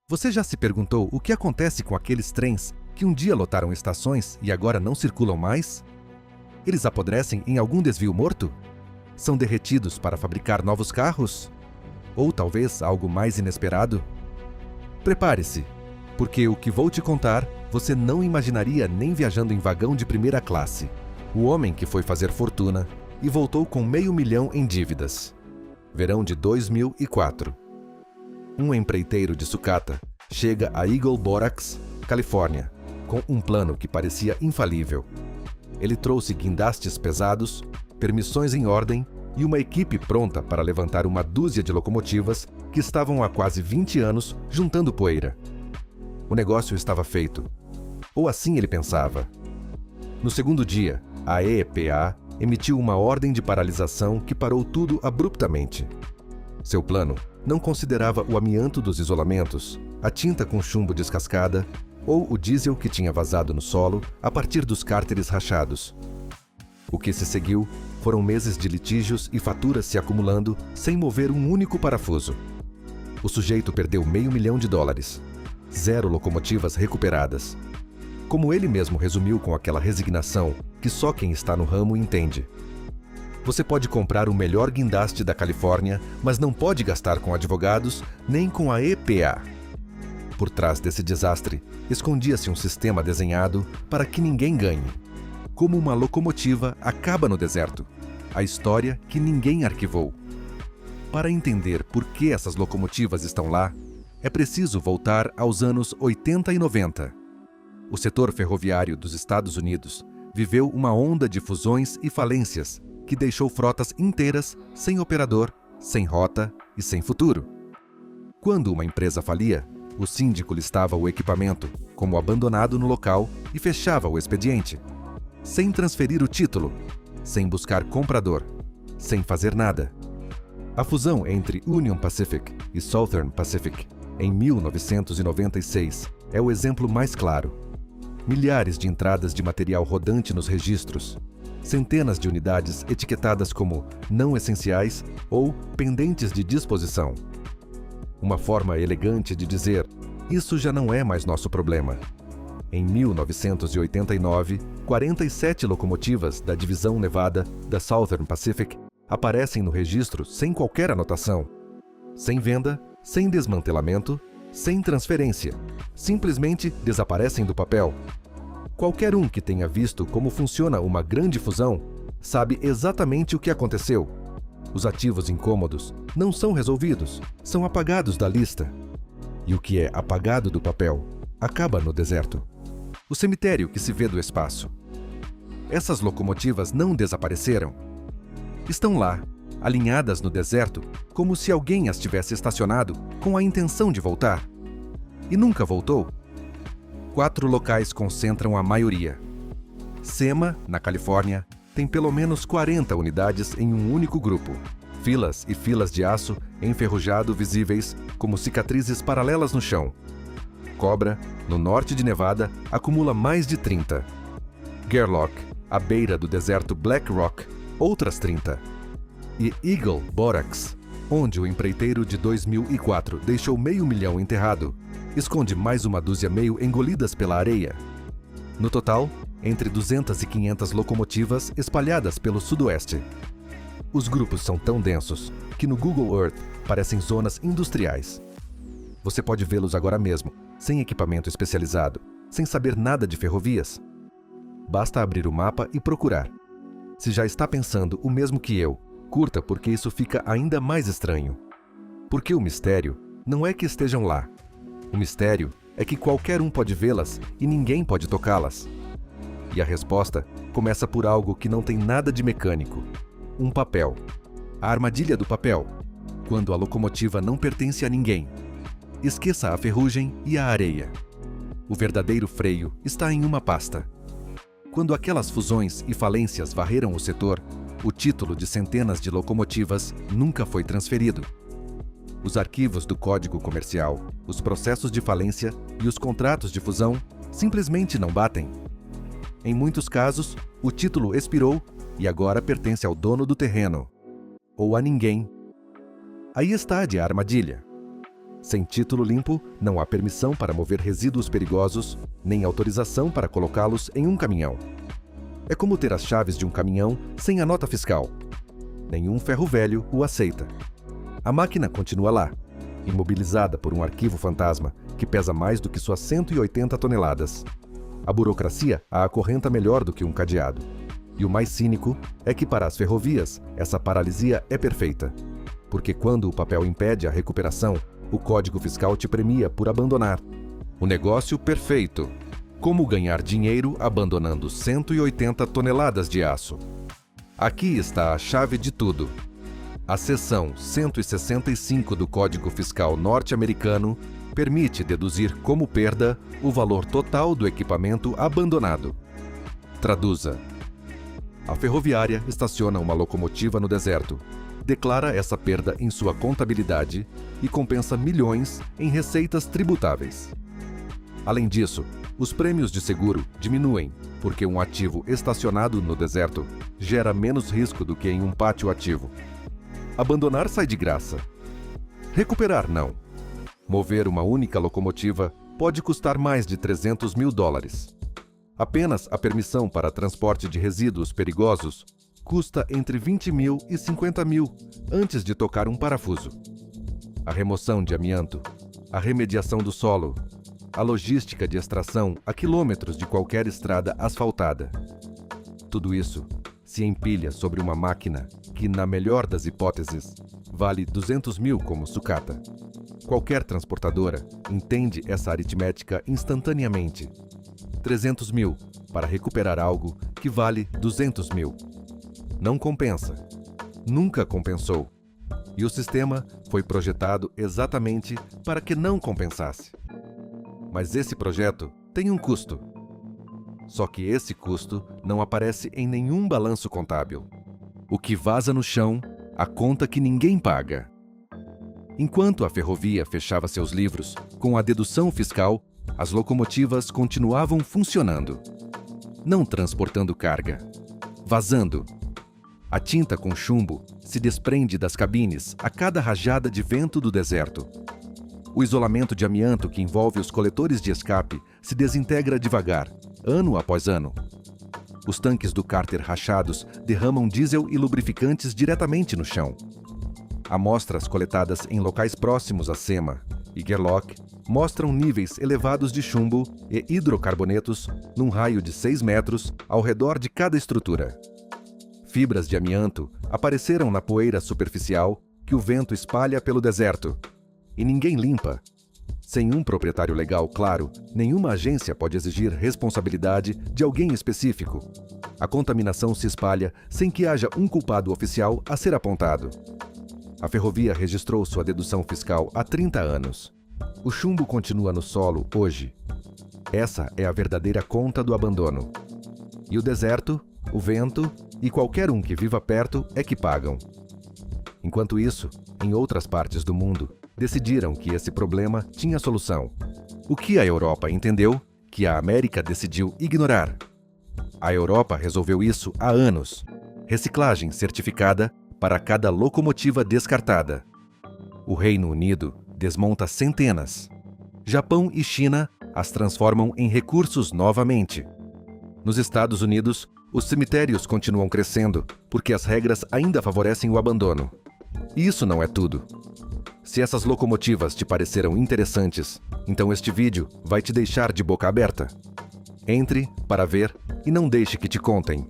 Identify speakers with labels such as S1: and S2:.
S1: Você já se perguntou o que acontece com aqueles trens que um dia lotaram estações e agora não circulam mais? Eles apodrecem em algum desvio morto? São derretidos para fabricar novos carros? Ou talvez algo mais inesperado? Prepare-se, porque o que vou te contar você não imaginaria nem viajando em vagão de primeira classe. O homem que foi fazer fortuna e voltou com $500 mil em dívidas. Verão de 2004. Um empreiteiro de sucata chega a Eagle Borax, Califórnia, com um plano que parecia infalível. Ele trouxe guindastes pesados, permissões em ordem e uma equipe pronta para levantar uma dúzia de locomotivas que estavam há quase 20 anos juntando poeira. O negócio estava feito. Ou assim ele pensava. No segundo dia, a EPA emitiu uma ordem de paralisação que parou tudo abruptamente. Seu plano não considerava o amianto dos isolamentos, a tinta com chumbo descascada ou o diesel que tinha vazado no solo a partir dos cárteres rachados. O que se seguiu foram meses de litígios e faturas se acumulando sem mover um único parafuso. O sujeito perdeu $500 mil, 0 locomotivas recuperadas. Como ele mesmo resumiu com aquela resignação que só quem está no ramo entende. Você pode comprar o melhor guindaste da Califórnia, mas não pode gastar com advogados nem com a EPA. Por trás desse desastre, escondia-se um sistema desenhado para que ninguém ganhe. Como uma locomotiva acaba no deserto. A história que ninguém arquivou. Para entender por que essas locomotivas estão lá, é preciso voltar aos anos 80 e 90. O setor ferroviário dos Estados Unidos viveu uma onda de fusões e falências que deixou frotas inteiras sem operador, sem rota e sem futuro. Quando uma empresa falia, o síndico listava o equipamento como abandonado no local e fechava o expediente, sem transferir o título, sem buscar comprador, sem fazer nada. A fusão entre Union Pacific e Southern Pacific, em 1996, é o exemplo mais claro. Milhares de entradas de material rodante nos registros, centenas de unidades etiquetadas como não essenciais ou pendentes de disposição. Uma forma elegante de dizer, isso já não é mais nosso problema. Em 1989, 47 locomotivas da divisão Nevada da Southern Pacific aparecem no registro sem qualquer anotação. Sem venda, sem desmantelamento, sem transferência. Simplesmente desaparecem do papel. Qualquer um que tenha visto como funciona uma grande fusão sabe exatamente o que aconteceu. Os ativos incômodos não são resolvidos, são apagados da lista. E o que é apagado do papel acaba no deserto. O cemitério que se vê do espaço. Essas locomotivas não desapareceram. Estão lá, alinhadas no deserto, como se alguém as tivesse estacionado com a intenção de voltar. E nunca voltou. 4 locais concentram a maioria. SEMA, na Califórnia, tem pelo menos 40 unidades em um único grupo. Filas e filas de aço enferrujado visíveis como cicatrizes paralelas no chão. Cobra, no norte de Nevada, acumula mais de 30. Gerlock, à beira do deserto Black Rock, outras 30. E Eagle Borax, onde o empreiteiro de 2004 deixou $500 mil enterrado, esconde mais uma dúzia meio engolidas pela areia. No total, entre 200 e 500 locomotivas espalhadas pelo sudoeste. Os grupos são tão densos que no Google Earth parecem zonas industriais. Você pode vê-los agora mesmo, sem equipamento especializado, sem saber nada de ferrovias. Basta abrir o mapa e procurar. Se já está pensando o mesmo que eu, curta porque isso fica ainda mais estranho. Porque o mistério não é que estejam lá. O mistério é que qualquer um pode vê-las e ninguém pode tocá-las. E a resposta começa por algo que não tem nada de mecânico. Um papel. A armadilha do papel. Quando a locomotiva não pertence a ninguém. Esqueça a ferrugem e a areia. O verdadeiro freio está em uma pasta. Quando aquelas fusões e falências varreram o setor, o título de centenas de locomotivas nunca foi transferido. Os arquivos do Código Comercial, os processos de falência e os contratos de fusão simplesmente não batem. Em muitos casos, o título expirou e agora pertence ao dono do terreno. Ou a ninguém. Aí está a armadilha. Sem título limpo, não há permissão para mover resíduos perigosos, nem autorização para colocá-los em um caminhão. É como ter as chaves de um caminhão sem a nota fiscal. Nenhum ferro velho o aceita. A máquina continua lá, imobilizada por um arquivo fantasma que pesa mais do que suas 180 toneladas. A burocracia a acorrenta melhor do que um cadeado. E o mais cínico é que para as ferrovias, essa paralisia é perfeita. Porque quando o papel impede a recuperação, o Código Fiscal te premia por abandonar. O negócio perfeito. Como ganhar dinheiro abandonando 180 toneladas de aço. Aqui está a chave de tudo. A seção 165 do Código Fiscal norte-americano permite deduzir como perda o valor total do equipamento abandonado. Traduza. A ferroviária estaciona uma locomotiva no deserto, declara essa perda em sua contabilidade e compensa milhões em receitas tributáveis. Além disso, os prêmios de seguro diminuem, porque um ativo estacionado no deserto gera menos risco do que em um pátio ativo. Abandonar sai de graça. Recuperar não. Mover uma única locomotiva pode custar mais de $300 mil. Apenas a permissão para transporte de resíduos perigosos custa entre 20 mil e 50 mil antes de tocar um parafuso. A remoção de amianto, a remediação do solo, a logística de extração a quilômetros de qualquer estrada asfaltada. Tudo isso se empilha sobre uma máquina que, na melhor das hipóteses, vale 200 mil como sucata. Qualquer transportadora entende essa aritmética instantaneamente. 300 mil para recuperar algo que vale 200 mil. Não compensa. Nunca compensou. E o sistema foi projetado exatamente para que não compensasse. Mas esse projeto tem um custo. Só que esse custo não aparece em nenhum balanço contábil. O que vaza no chão, a conta que ninguém paga. Enquanto a ferrovia fechava seus livros, com a dedução fiscal, as locomotivas continuavam funcionando. Não transportando carga. Vazando. A tinta com chumbo se desprende das cabines a cada rajada de vento do deserto. O isolamento de amianto que envolve os coletores de escape se desintegra devagar, ano após ano. Os tanques do cárter rachados derramam diesel e lubrificantes diretamente no chão. Amostras coletadas em locais próximos à SEMA e Gerlock mostram níveis elevados de chumbo e hidrocarbonetos num raio de 6 metros ao redor de cada estrutura. Fibras de amianto apareceram na poeira superficial que o vento espalha pelo deserto. E ninguém limpa. Sem um proprietário legal claro, nenhuma agência pode exigir responsabilidade de alguém específico. A contaminação se espalha sem que haja um culpado oficial a ser apontado. A ferrovia registrou sua dedução fiscal há 30 anos. O chumbo continua no solo hoje. Essa é a verdadeira conta do abandono. E o deserto, o vento e qualquer um que viva perto é que pagam. Enquanto isso, em outras partes do mundo, decidiram que esse problema tinha solução. O que a Europa entendeu, que a América decidiu ignorar. A Europa resolveu isso há anos. Reciclagem certificada para cada locomotiva descartada. O Reino Unido desmonta centenas. Japão e China as transformam em recursos novamente. Nos Estados Unidos, os cemitérios continuam crescendo porque as regras ainda favorecem o abandono. E isso não é tudo. Se essas locomotivas te pareceram interessantes, então este vídeo vai te deixar de boca aberta. Entre para ver e não deixe que te contem.